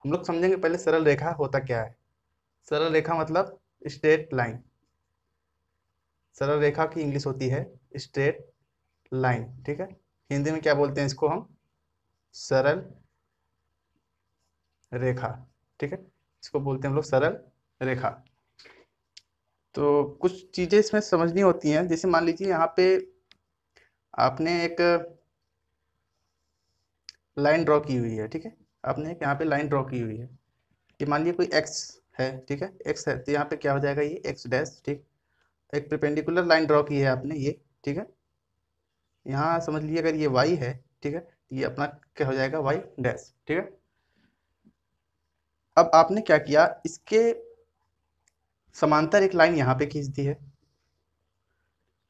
हम लोग समझेंगे पहले सरल रेखा होता क्या है। सरल रेखा मतलब स्ट्रेट लाइन। सरल रेखा की इंग्लिश होती है स्ट्रेट लाइन, ठीक है। हिंदी में क्या बोलते हैं इसको हम? सरल रेखा, ठीक है। इसको बोलते हैं हम लोग सरल रेखा। तो कुछ चीज़ें इसमें समझनी होती हैं, जैसे मान लीजिए यहाँ पे आपने एक लाइन ड्रॉ की हुई है, ठीक है। आपने एक यहाँ पे लाइन ड्रॉ की हुई है। ये मान लीजिए कोई एक्स है, ठीक है, एक्स है, तो यहाँ पे क्या हो जाएगा, ये एक्स डैश, ठीक। एक परपेंडिकुलर लाइन ड्रॉ की है आपने, ये, ठीक है। यहाँ समझ लीजिए अगर ये वाई है, ठीक है, ये अपना क्या हो जाएगा, वाई डैश, ठीक है। अब आपने क्या किया, इसके समांतर एक लाइन यहाँ पे खींच दी है,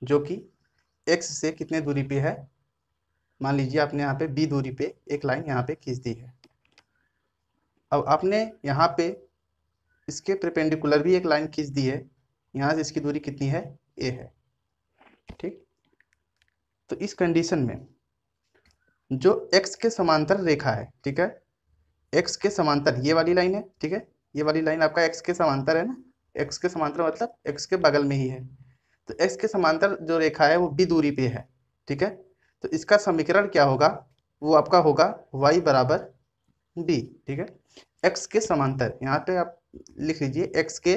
जो कि एक्स से कितने दूरी पे है, मान लीजिए आपने यहाँ पे बी दूरी पे एक लाइन यहाँ पे खींच दी है। अब आपने यहाँ पे इसके परपेंडिकुलर भी एक लाइन खींच दी है, यहाँ से इसकी दूरी कितनी है, ए है, ठीक। तो इस कंडीशन में जो एक्स के समांतर रेखा है, ठीक है, एक्स के समांतर ये वाली लाइन है, ठीक है। ये वाली लाइन आपका एक्स के समांतर है ना। एक्स के समांतर मतलब एक्स के बगल में ही है। तो एक्स के समांतर जो रेखा है वो बी दूरी पे है, ठीक है। तो इसका समीकरण क्या होगा, वो आपका होगा y बराबर बी, ठीक है। एक्स के समांतर यहाँ पे आप लिख लीजिए एक्स के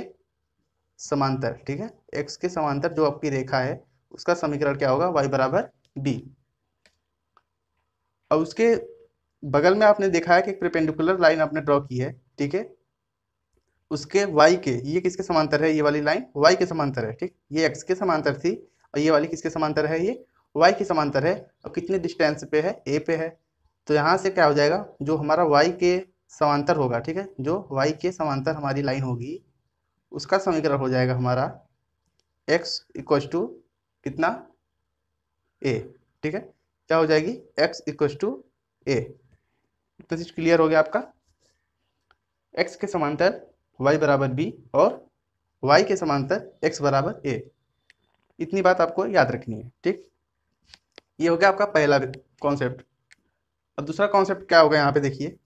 समांतर, ठीक है। एक्स के समांतर जो आपकी रेखा है उसका समीकरण क्या होगा, y बराबर बी। और उसके बगल में आपने देखा है कि एक परपेंडिकुलर लाइन आपने ड्रॉ की है, ठीक है। उसके y के, ये किसके समांतर है, ये वाली लाइन y के समांतर है, ठीक। ये x के समांतर थी और ये वाली किसके समांतर है, ये y के समांतर है। और कितने डिस्टेंस पे है, a पे है। तो यहाँ से क्या हो जाएगा, जो हमारा y के समांतर होगा, ठीक है, जो y के समांतर हमारी लाइन होगी उसका समीकरण हो जाएगा हमारा x इक्वल टू कितना, a, ठीक है। क्या हो जाएगी, x इक्वल टू a। इतना चीज क्लियर हो गया आपका। x के समांतर y बराबर b और y के समांतर x बराबर a। इतनी बात आपको याद रखनी है, ठीक। ये हो गया आपका पहला कॉन्सेप्ट। अब दूसरा कॉन्सेप्ट क्या होगा, यहाँ पे देखिए,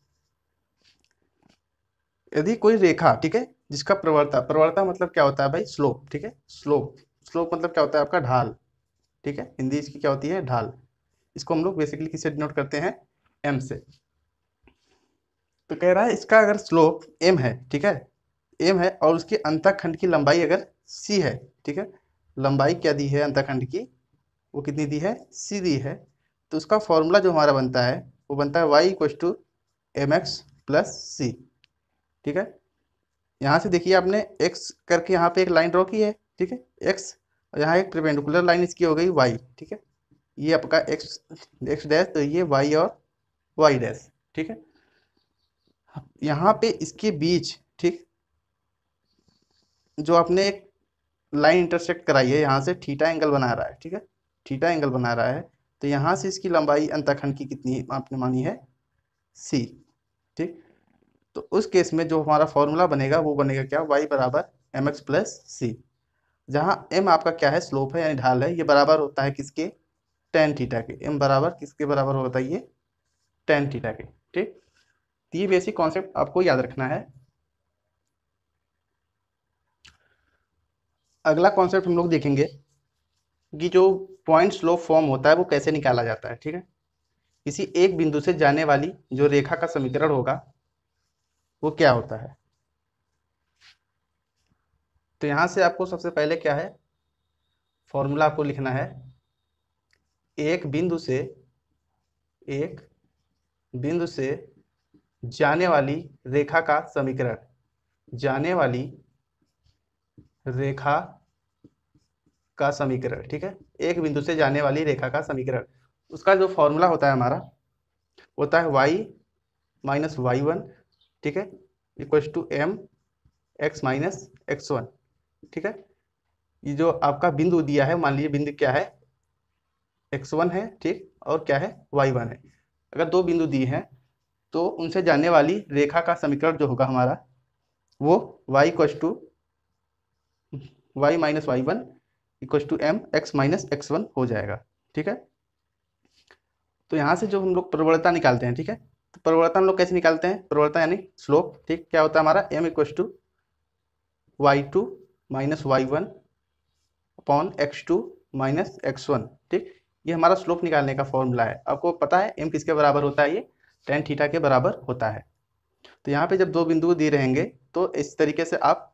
यदि कोई रेखा, ठीक है, जिसका प्रवणता, प्रवणता मतलब क्या होता है भाई, स्लोप, ठीक है। स्लोप, स्लोप मतलब क्या होता है आपका, ढाल, ठीक है। हिंदी इसकी क्या होती है, ढाल। इसको हम लोग बेसिकली किससे डिनोट करते हैं, एम से। तो कह रहा है इसका अगर स्लोप एम है, ठीक है, एम है, और उसके अंतःखंड की लंबाई अगर सी है, ठीक है। लंबाई क्या दी है अंतःखंड की, वो कितनी दी है, सी दी है। तो उसका फॉर्मूला जो हमारा बनता है वो बनता है y equal to M x plus c, ठीक है। यहाँ से देखिए आपने एक्स करके यहाँ पे एक लाइन ड्रॉ की है, ठीक है, एक्स, और यहाँ एक परपेंडिकुलर लाइन इसकी हो गई वाई, ठीक है। ये आपका एक्स, एक्स डैश, तो ये वाई और वाई डैश, ठीक है। यहाँ पे इसके बीच, ठीक, जो आपने एक लाइन इंटरसेक्ट कराई है, यहाँ से थीटा एंगल बना रहा है, ठीक है, थीटा एंगल बना रहा है। तो यहाँ से इसकी लंबाई अंतःखंड की कितनी आपने मानी है, सी, ठीक। तो उस केस में जो हमारा फॉर्मूला बनेगा वो बनेगा क्या, वाई बराबर एम एक्स प्लस सी। जहाँ एम आपका क्या है, स्लोप है यानी ढाल है, ये बराबर होता है किसके, टेन थीटा के। एम बराबर किसके बराबर होता है, ये टेन थीटा के, ठीक। तो ये बेसिक कॉन्सेप्ट आपको याद रखना है। अगला कॉन्सेप्ट हम लोग देखेंगे कि जो पॉइंट स्लोप फॉर्म होता है वो कैसे निकाला जाता है, ठीक है। किसी एक बिंदु से जाने वाली जो रेखा का समीकरण होगा वो क्या होता है। तो यहां से आपको सबसे पहले क्या है, फॉर्मूला आपको लिखना है, एक बिंदु से, एक बिंदु से जाने वाली रेखा का समीकरण, जाने वाली रेखा का समीकरण, ठीक है। एक बिंदु से जाने वाली रेखा का समीकरण, उसका जो फॉर्मूला होता है हमारा, होता है वाई माइनस वाई वन, ठीक है, equal to M X minus X one, ठीक है। ये जो आपका बिंदु दिया है, मान लीजिए बिंदु क्या है, एक्स वन है, ठीक, और क्या है, वाई वन है। अगर दो बिंदु दिए हैं तो उनसे जाने वाली रेखा का समीकरण जो होगा हमारा, वो Y equal to Y minus Y one equal to M X minus X one हो जाएगा, ठीक है। तो यहाँ से जो हम लोग प्रवणता निकालते हैं, ठीक है, तो प्रवणता हम लोग कैसे निकालते हैं, प्रवणता यानी स्लोप, ठीक, क्या होता है हमारा m equal to y2 minus y1 upon x2 minus x1, ठीक। ये हमारा स्लोप निकालने का फॉर्मूला है। आपको पता है m किसके बराबर होता है, ये tan थीटा के बराबर होता है। तो यहाँ पे जब दो बिंदु दिए रहेंगे तो इस तरीके से आप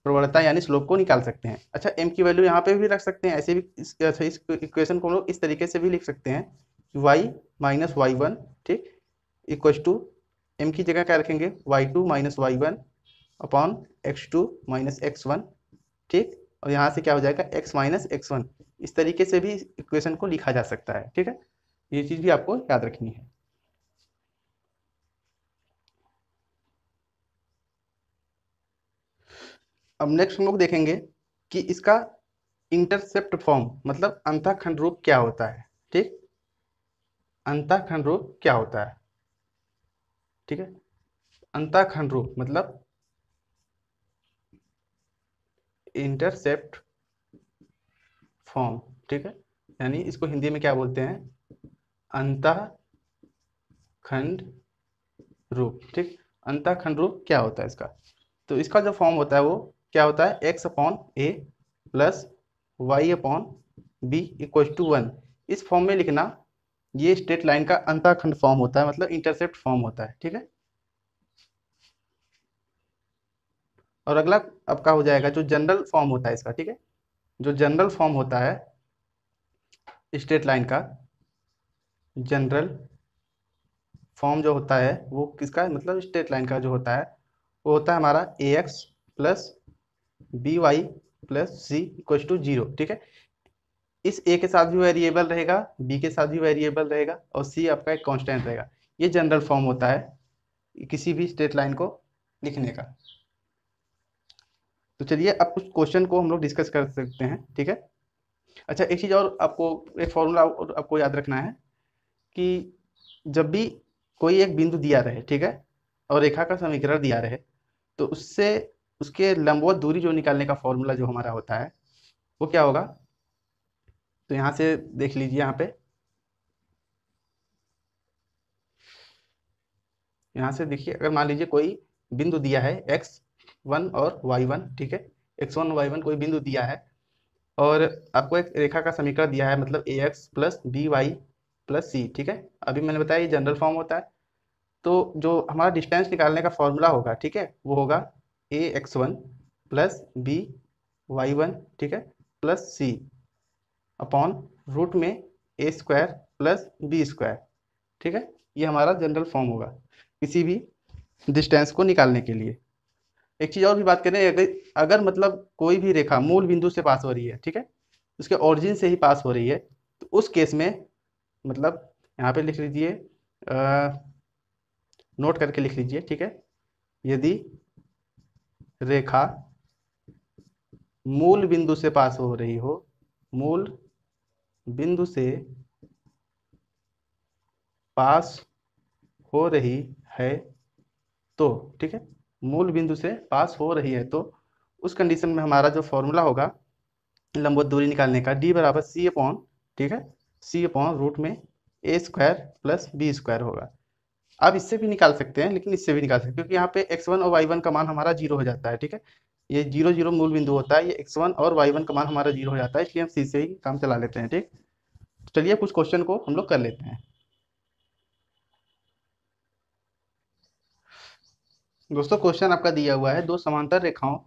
प्रवणता यानी स्लोप को निकाल सकते हैं। अच्छा, m की वैल्यू यहाँ पे भी रख सकते हैं, ऐसे भी इस इक्वेशन को हम लोग इस तरीके से भी लिख सकते हैं, y माइनस y1, ठीक, इक्वल टू m की जगह क्या रखेंगे y2 minus y1 upon x2 minus x1, ठीक, और यहाँ से क्या हो जाएगा x माइनस x1। इस तरीके से भी इक्वेशन को लिखा जा सकता है, ठीक है। ये चीज़ भी आपको याद रखनी है। अब नेक्स्ट हम लोग देखेंगे कि इसका इंटरसेप्ट फॉर्म मतलब अंतःखंड रूप क्या होता है, ठीक, अंतःखंड रूप क्या होता है, ठीक है। अंतःखंड रूप मतलब इंटरसेप्ट फॉर्म, ठीक है, यानी इसको हिंदी में क्या बोलते हैं, अंतःखंड रूप, ठीक। अंतःखंड रूप क्या होता है इसका, तो इसका जो फॉर्म होता है वो क्या होता है, x upon A plus Y upon B equal to 1। इस फॉर्म में लिखना, ये स्ट्रेट लाइन का अंतःखंड फॉर्म होता है, मतलब इंटरसेप्ट फॉर्म होता है, ठीक है। और अगला आपका हो जाएगा जो जनरल फॉर्म होता है इसका, ठीक है। जो जनरल फॉर्म होता है स्ट्रेट लाइन का, जनरल फॉर्म जो होता है वो किसका, मतलब स्ट्रेट लाइन का जो होता है वो होता है हमारा a x plus b y plus c equal to 0, ठीक है। इस ए के साथ भी वेरिएबल रहेगा, बी के साथ भी वेरिएबल रहेगा और सी आपका एक कांस्टेंट रहेगा। ये जनरल फॉर्म होता है किसी भी स्ट्रेट लाइन को लिखने का। तो चलिए अब कुछ क्वेश्चन को हम लोग डिस्कस कर सकते हैं, ठीक है। अच्छा, एक चीज़ और आपको, एक फॉर्मूला आपको याद रखना है कि जब भी कोई एक बिंदु दिया रहे, ठीक है, और रेखा का समीकरण दिया रहे, तो उससे उसके लंबवत दूरी जो निकालने का फॉर्मूला जो हमारा होता है वो क्या होगा। तो यहाँ से देख लीजिए, यहाँ से देखिए, अगर मान लीजिए कोई बिंदु दिया है x1 और y1, ठीक है, x1 और y1 कोई बिंदु दिया है और आपको एक रेखा का समीकरण दिया है, मतलब a x plus b y plus c, ठीक है। अभी मैंने बताया ये जनरल फॉर्म होता है। तो जो हमारा डिस्टेंस निकालने का फॉर्मूला होगा, ठीक है, वो होगा a x one plus b y one, ठीक है, प्लस सी अपॉन रूट में a square plus B square, ठीक है। ये हमारा जनरल फॉर्म होगा किसी भी डिस्टेंस को निकालने के लिए। एक चीज़ और भी बात करें, अगर अगर मतलब कोई भी रेखा मूल बिंदु से पास हो रही है, ठीक है, उसके ओरिजिन से ही पास हो रही है, तो उस केस में मतलब यहाँ पे लिख लीजिए, नोट करके लिख लीजिए, ठीक है। यदि रेखा मूल बिंदु से पास हो रही हो, मूल बिंदु से पास हो रही है तो, ठीक है, मूल बिंदु से पास हो रही है तो उस कंडीशन में हमारा जो फॉर्मूला होगा लंबवत दूरी निकालने का, डी बराबर सी अपॉन, ठीक है, सी अपॉन रूट में a square plus B square होगा। आप इससे भी निकाल सकते हैं, लेकिन इससे भी निकाल सकते हैं क्योंकि यहाँ पे x1 और y1 का मान हमारा 0 हो जाता है, ठीक है। ये 0 0 मूल बिंदु होता है, ये x1 और y1 का मान हमारा 0 हो जाता है, इसलिए हम सी से ही काम चला लेते हैं, ठीक। चलिए कुछ क्वेश्चन को हम लोग कर लेते हैं। दोस्तों, क्वेश्चन आपका दिया हुआ है, दो समांतर रेखाओं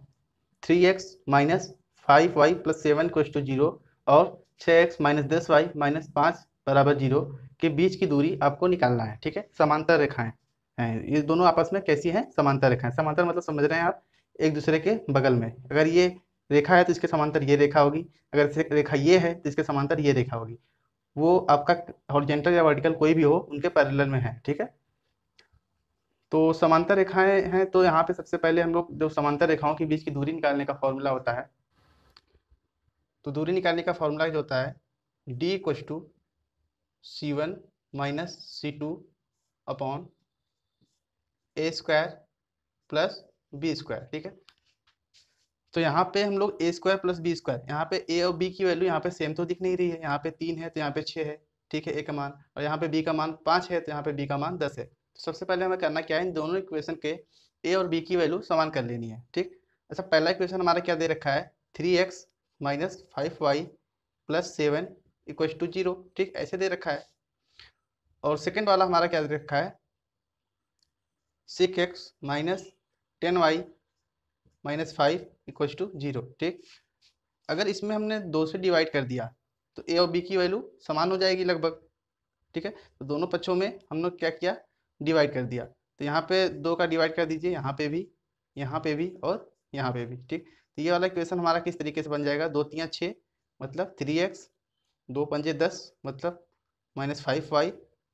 3x minus 5y plus 7 equal to 0 और 6x माइनस 10y माइनस 5 बराबर 0 के बीच की दूरी आपको निकालना है, ठीक है। समांतर रेखाएं हैं, ये दोनों आपस में कैसी हैं, समांतर रेखाएं। समांतर मतलब समझ रहे हैं आप, एक दूसरे के बगल में। अगर ये रेखा है तो इसके समांतर ये रेखा होगी, अगर रेखा ये है तो इसके समांतर ये रेखा होगी। वो आपका हॉरिजॉन्टल या वर्टिकल कोई भी हो, उनके पैरेलल में है, ठीक है। तो समांतर रेखाएं हैं, तो यहाँ पे सबसे पहले हम लोग जो समांतर रेखाओं के बीच की दूरी निकालने का फॉर्मूला होता है, तो दूरी निकालने का फॉर्मूला जो होता है D equal to C one minus C two upon A square plus B square, ठीक है। तो यहाँ पे हम लोग A square plus B square, यहाँ पे ए और बी की वैल्यू यहाँ पे सेम तो दिख नहीं रही है, यहाँ पे 3 है तो यहाँ पे 6 है, ठीक है, ए का मान, और यहाँ पे बी का मान 5 है तो यहाँ पे बी का मान 10 है। तो सबसे पहले हमें करना क्या है, इन दोनों इक्वेशन के ए और बी की वैल्यू समान कर लेनी है। ठीक, अच्छा पहला इक्वेशन हमारा क्या दे रखा है, 3x minus 5y plus 7 equal to 0। ठीक, ऐसे दे रखा है। और सेकेंड वाला हमारा क्या दे रखा है, 6x minus 10y minus 5 equal to 0। ठीक, अगर इसमें हमने 2 से डिवाइड कर दिया तो ए और बी की वैल्यू समान हो जाएगी लगभग। ठीक है, तो दोनों पक्षों में हम लोग क्या किया, डिवाइड कर दिया। तो यहाँ पे 2 का डिवाइड कर दीजिए, यहाँ पे भी, यहाँ पे भी और यहाँ पे भी। ठीक, तो ये वाला इक्वेशन हमारा किस तरीके से बन जाएगा, 2 3 6 मतलब 3x, 2 पंजे 10 मतलब minus 5y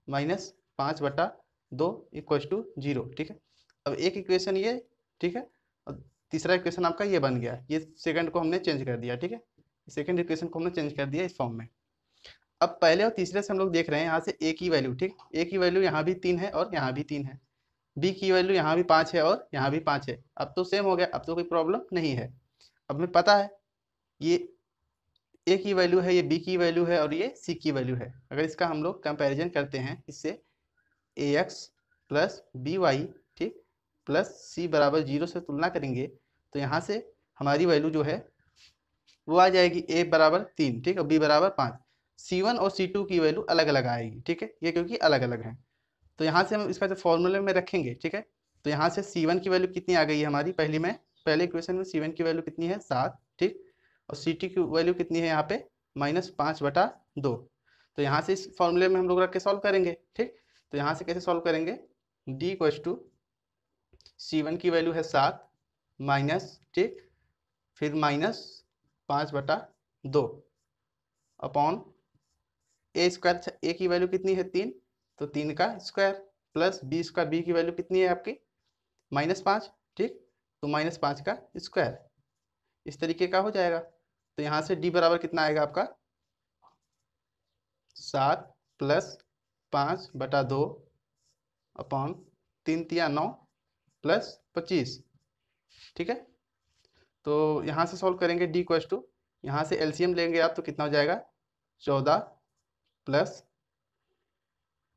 minus 5/2 equal to 0। ठीक है, अब एक इक्वेशन ये, ठीक है, और तीसरा इक्वेशन आपका ये बन गया। ये सेकंड को हमने चेंज कर दिया। ठीक है, सेकंड इक्वेशन को हमने चेंज कर दिया इस फॉर्म में। अब पहले और तीसरे से हम लोग देख रहे हैं यहाँ से ए की वैल्यू। ठीक, ए की वैल्यू यहाँ भी 3 है और यहाँ भी 3 है। बी की वैल्यू यहाँ भी 5 है और यहाँ भी 5 है। अब तो सेम हो गया, अब तो कोई प्रॉब्लम नहीं है। अब हमें पता है ये ए की वैल्यू है, ये बी की वैल्यू है और ये सी की वैल्यू है। अगर इसका हम लोग कंपेरिजन करते हैं इससे, ए एक्स प्लस बी वाई, ठीक, प्लस सी बराबर 0 से तुलना करेंगे तो यहाँ से हमारी वैल्यू जो है वो आ जाएगी ए बराबर 3, ठीक, और बी बराबर 5। C1 और C2 की वैल्यू अलग अलग आएगी। ठीक है, ये क्योंकि अलग अलग हैं। तो यहाँ से हम इसका जो फॉर्मूले में रखेंगे, ठीक है, तो यहाँ से C1 की वैल्यू कितनी आ गई है हमारी, पहले इक्वेशन में C1 की वैल्यू कितनी है 7। ठीक, और C2 की वैल्यू कितनी है यहाँ पे -5/2। तो यहाँ से इस फॉर्मूले में हम लोग रख के सॉल्व करेंगे। ठीक, तो यहाँ से कैसे सॉल्व करेंगे, D इक्वल टू C1 की वैल्यू है 7 माइनस, ठीक, फिर -5/2 अपॉन ए स्क्वायर, ए की वैल्यू कितनी है 3, तो 3 का square plus B square, B की वैल्यू कितनी है आपकी -5। ठीक, तो -5 का स्क्वायर इस तरीके का हो जाएगा। तो यहाँ से डी बराबर कितना आएगा आपका 7 प्लस 5/2 अपॉन 3 तिया 9 प्लस 25। ठीक है, तो यहाँ से सॉल्व करेंगे डी इक्वल टू, यहाँ से एलसीएम लेंगे आप तो कितना हो जाएगा 14 प्लस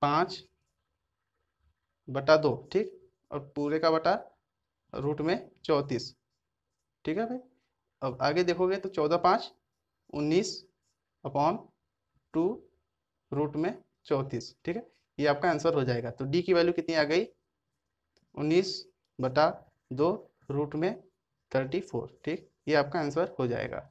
5/2, ठीक, और पूरे का बटा रूट में 34। ठीक है भाई, अब आगे देखोगे तो 14 5 19 अपॉन 2 रूट में 34। ठीक है, ये आपका आंसर हो जाएगा। तो डी की वैल्यू कितनी आ गई 19/2 रूट में 34। ठीक, ये आपका आंसर हो जाएगा।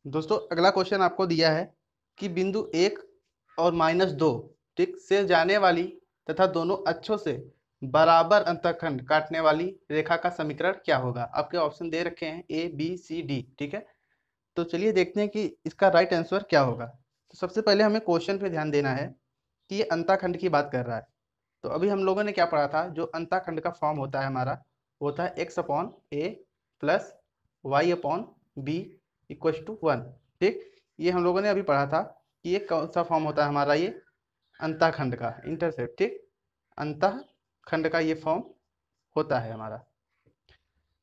दोस्तों अगला क्वेश्चन आपको दिया है कि बिंदु 1 और -2, ठीक, से जाने वाली तथा दोनों अक्षों से बराबर अंतःखंड काटने वाली रेखा का समीकरण क्या होगा। आपके ऑप्शन दे रखे हैं A B C D। ठीक है, तो चलिए देखते हैं कि इसका राइट आंसर क्या होगा। तो सबसे पहले हमें क्वेश्चन पे ध्यान देना है कि ये अंतःखंड की बात कर रहा है। तो अभी हम लोगों ने क्या पढ़ा था, जो अंतःखंड का फॉर्म होता है हमारा, वो होता है x/a plus y/b equal to 1। ठीक, ये हम लोगों ने अभी पढ़ा था कि ये कौन सा फॉर्म होता है हमारा, ये अंतःखंड का, इंटरसेप्ट। ठीक, अंतःखंड का ये फॉर्म होता है हमारा।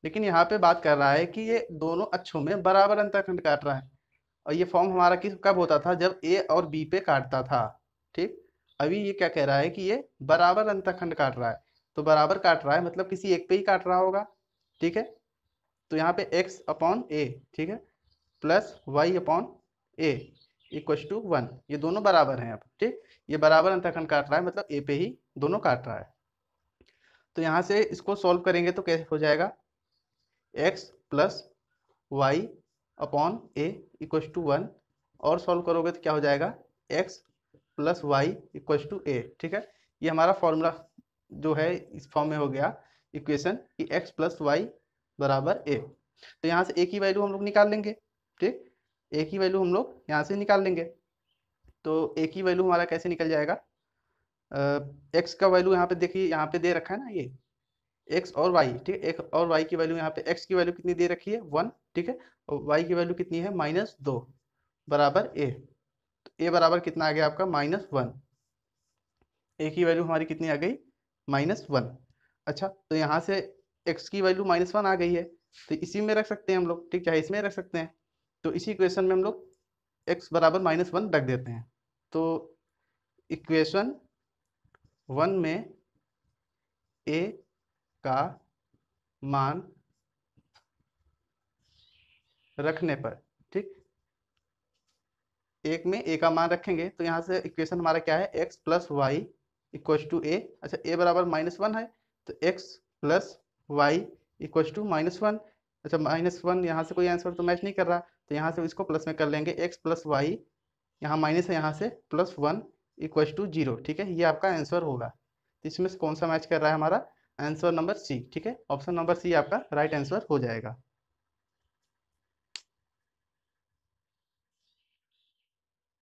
लेकिन यहाँ पे बात कर रहा है कि ये दोनों अक्षों में बराबर अंतःखंड काट रहा है। और ये फॉर्म हमारा किस कब होता था, जब ए और बी पे काटता था। ठीक, अभी ये क्या कह रहा है कि ये बराबर अंतःखंड काट रहा है। तो बराबर काट रहा है मतलब किसी एक पे ही काट रहा होगा। ठीक है, तो यहाँ पे x/a, ठीक है, प्लस y/a इक्वल टू 1, ये दोनों बराबर हैं। अब ठीक, ये बराबर अंतःखंड काट रहा है मतलब ए पे ही दोनों काट रहा है। तो यहाँ से इसको सॉल्व करेंगे तो कैसे हो जाएगा, x plus y/a equal to 1, और सॉल्व करोगे तो क्या हो जाएगा x plus Y equal to a। ठीक है, ये हमारा फॉर्मूला जो है इस फॉर्म में हो गया इक्वेशन कि x प्लस वाई बराबर a। तो यहाँ से a की वैल्यू हम लोग निकाल लेंगे। ठीक, a की वैल्यू हम लोग यहाँ से निकाल लेंगे। तो a की वैल्यू हमारा कैसे निकल जाएगा, x का वैल्यू यहाँ पे देखिए, यहाँ पे दे रखा है ना ये x और y। ठीक है, x और y की वैल्यू यहाँ पे, x की वैल्यू कितनी दे रखी है 1, ठीक है, और y की वैल्यू कितनी है -2 बराबर a। तो a बराबर कितना आ गया आपका -1। a की वैल्यू हमारी कितनी आ गई -1। अच्छा, तो यहाँ से x की वैल्यू -1 आ गई है, तो इसी में रख सकते हैं हम लोग, ठीक, चाहे इसमें रख सकते हैं। तो इसी इक्वेशन में हम लोग x बराबर -1 रख देते हैं। तो इक्वेशन 1 में a का मान रखने पर, ठीक, एक में a का मान रखेंगे तो यहाँ से इक्वेशन हमारा क्या है, x plus Y equal to a. अच्छा, a बराबर -1 है तो x plus Y equal to -1। अच्छा, -1 यहाँ से कोई आंसर तो मैच नहीं कर रहा, तो यहाँ से इसको प्लस में कर लेंगे, x प्लस वाई, यहाँ माइनस है, यहाँ से +1 इक्वल टू 0। ठीक है, ये आपका आंसर होगा। तो इसमें से कौन सा मैच कर रहा है, हमारा आंसर नंबर सी। ठीक है, ऑप्शन नंबर सी आपका राइट आंसर हो जाएगा।